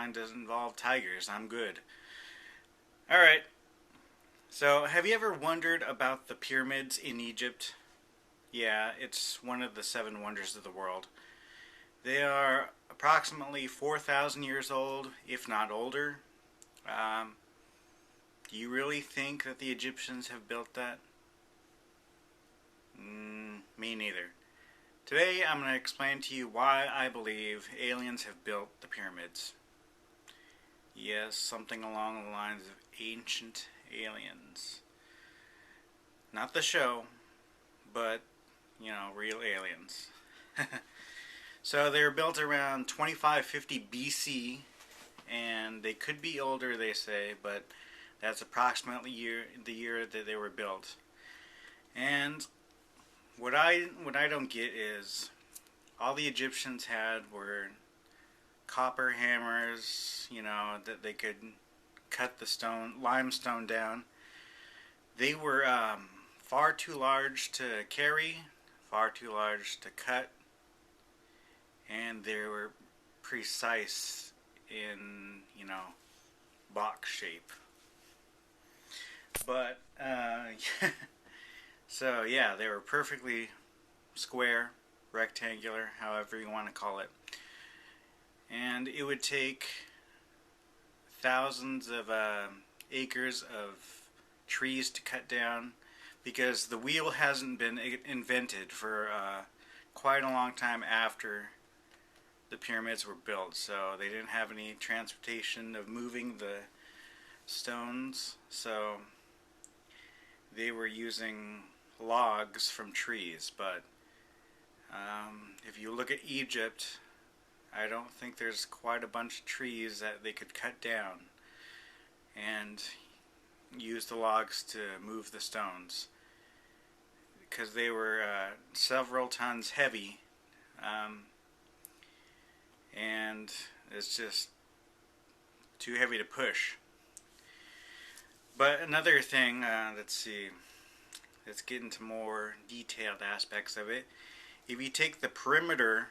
mine doesn't involve tigers. I'm good. Alright, so have you ever wondered about the pyramids in Egypt? Yeah, it's one of the seven wonders of the world. They are approximately 4,000 years old, if not older. Um, do you really think that the Egyptians have built that? Me neither. Today I'm going to explain to you why I believe aliens have built the pyramids. Yes, something along the lines of ancient aliens. Not the show, but, real aliens. So they were built around 2550 BC, and they could be older, they say, but that's approximately the year that they were built. And what I don't get is all the Egyptians had were copper hammers, that they could cut the limestone down. They were far too large to carry, far too large to cut, and they were precise in, box shape. But, so yeah, they were perfectly square, rectangular, however you want to call it. And it would take thousands of acres of trees to cut down, because the wheel hasn't been invented for quite a long time after the pyramids were built, so they didn't have any transportation of moving the stones, so they were using logs from trees. But if you look at Egypt, I don't think there's quite a bunch of trees that they could cut down and use the logs to move the stones, because they were several tons heavy, and it's just too heavy to push. But another thing, let's get into more detailed aspects of it. If you take the perimeter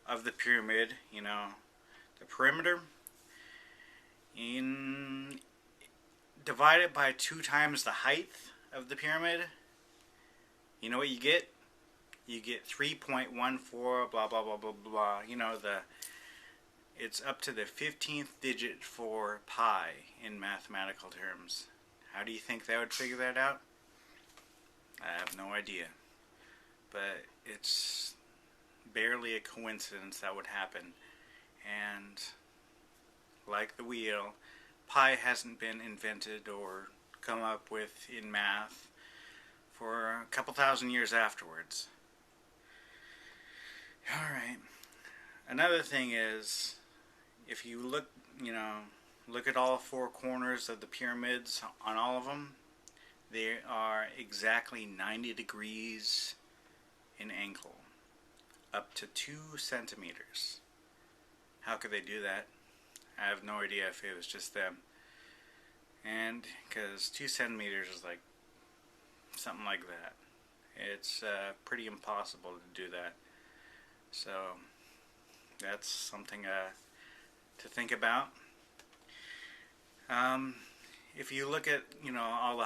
of the pyramid, the perimeter, divide it by 2 times the height of the pyramid, you know what you get? You get 3.14 blah blah blah blah blah. It's up to the 15th digit for pi in mathematical terms. How do you think they would figure that out? I have no idea. But it's barely a coincidence that would happen. And like the wheel, pi hasn't been invented or come up with in math for a couple thousand years afterwards. Alright. Another thing is, if you look at all 4 corners of the pyramids, on all of them, they are exactly 90 degrees in angle, up to 2 centimeters. How could they do that? I have no idea if it was just them. And because 2 centimeters is like something like that. It's pretty impossible to do that. So that's something to think about. If you look at all the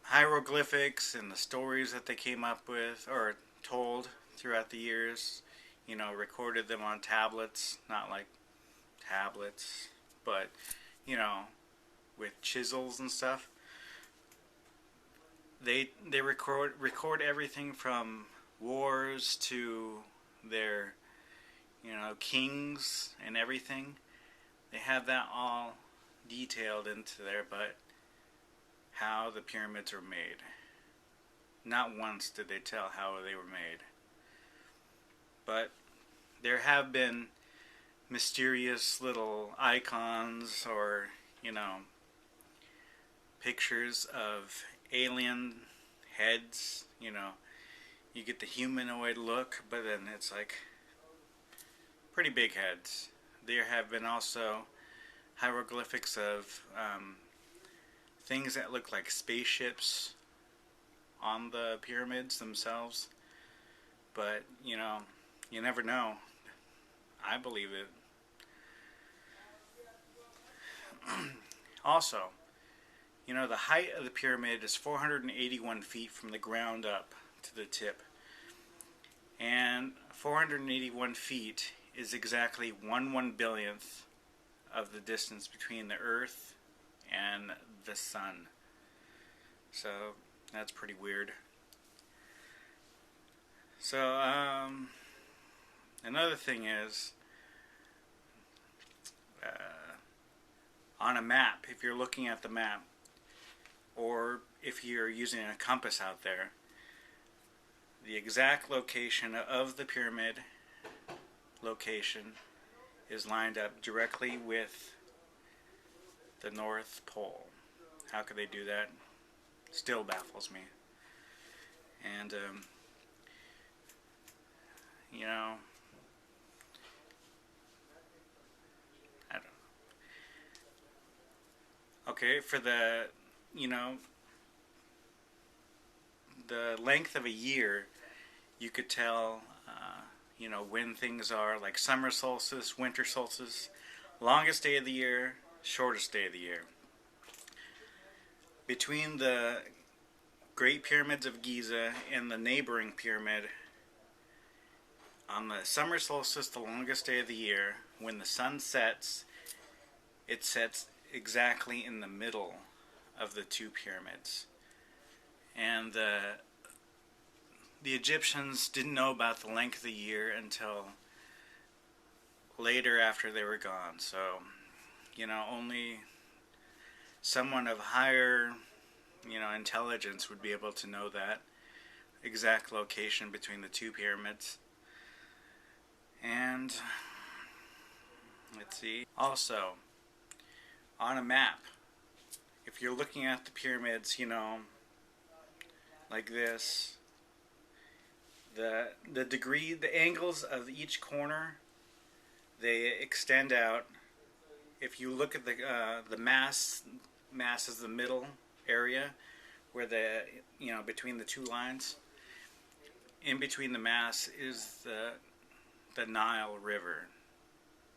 hieroglyphics and the stories that they came up with or told throughout the years, recorded them on tablets, not like tablets, but with chisels and stuff. They record everything from wars to their kings and everything. They have that all detailed into there, but how the pyramids were made. Not once did they tell how they were made. But there have been mysterious little icons or, pictures of alien heads. You get the humanoid look, but then it's like pretty big heads. There have been also hieroglyphics of things that look like spaceships on the pyramids themselves. But, you never know. I believe it. Also, you know, the height of the pyramid is 481 feet from the ground up to the tip. And 481 feet is exactly 1/1 billionth of the distance between the Earth and the Sun. So that's pretty weird. So another thing is, on a map, if you're looking at the map, or if you're using a compass out there, the exact location of the pyramid location is lined up directly with the North Pole. How could they do that? Still baffles me. And you know, I don't know. Okay, for the, you know, the length of a year, you could tell, you know, when things are, like summer solstice, winter solstice, longest day of the year, shortest day of the year. Between the Great Pyramids of Giza and the neighboring pyramid, on the summer solstice, the longest day of the year, when the sun sets, it sets exactly in the middle of the two pyramids. And the Egyptians didn't know about the length of the year until later, after they were gone. So, you know, only someone of higher, you know, intelligence would be able to know that exact location between the two pyramids. And let's see. Also, on a map, if you're looking at the pyramids, you know, like this, the degree, the angles of each corner, they extend out. If you look at the mass is the middle area, where the, you know, between the two lines, in between the mass is the Nile River,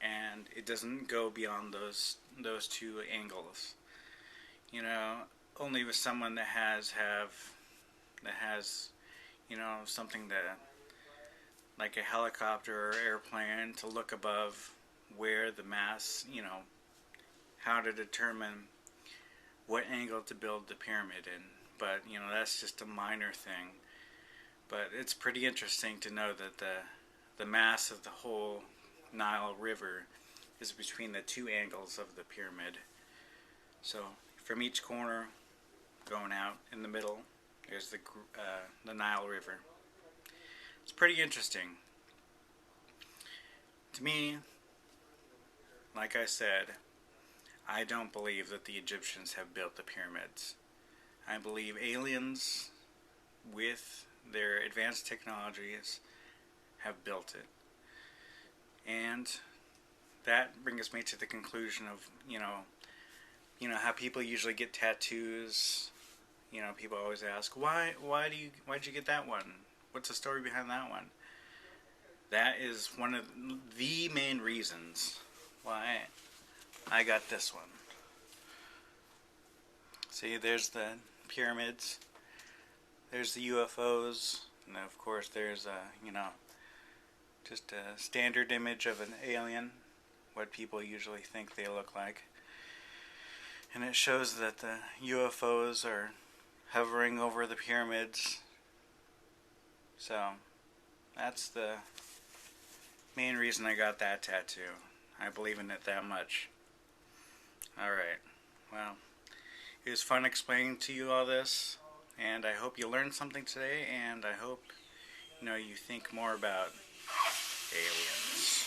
and it doesn't go beyond those two angles. You know, only with someone that has you know, something that, like a helicopter or airplane, to look above where the mass, you know, how to determine what angle to build the pyramid in. But, you know, that's just a minor thing. But it's pretty interesting to know that the mass of the whole Nile River is between the two angles of the pyramid. So from each corner going out in the middle, there's the Nile River. It's pretty interesting. To me, like I said, I don't believe that the Egyptians have built the pyramids. I believe aliens, with their advanced technologies, have built it. And that brings me to the conclusion of, you know how people usually get tattoos. You know, people always ask, why'd you get that one? What's the story behind that one? That is one of the main reasons why I got this one. See, there's the pyramids, there's the UFOs, and of course there's just a standard image of an alien, what people usually think they look like. And it shows that the UFOs are hovering over the pyramids. So that's the main reason I got that tattoo. I believe in it that much. Alright, well, it was fun explaining to you all this, and I hope you learned something today, and I hope, you think more about aliens.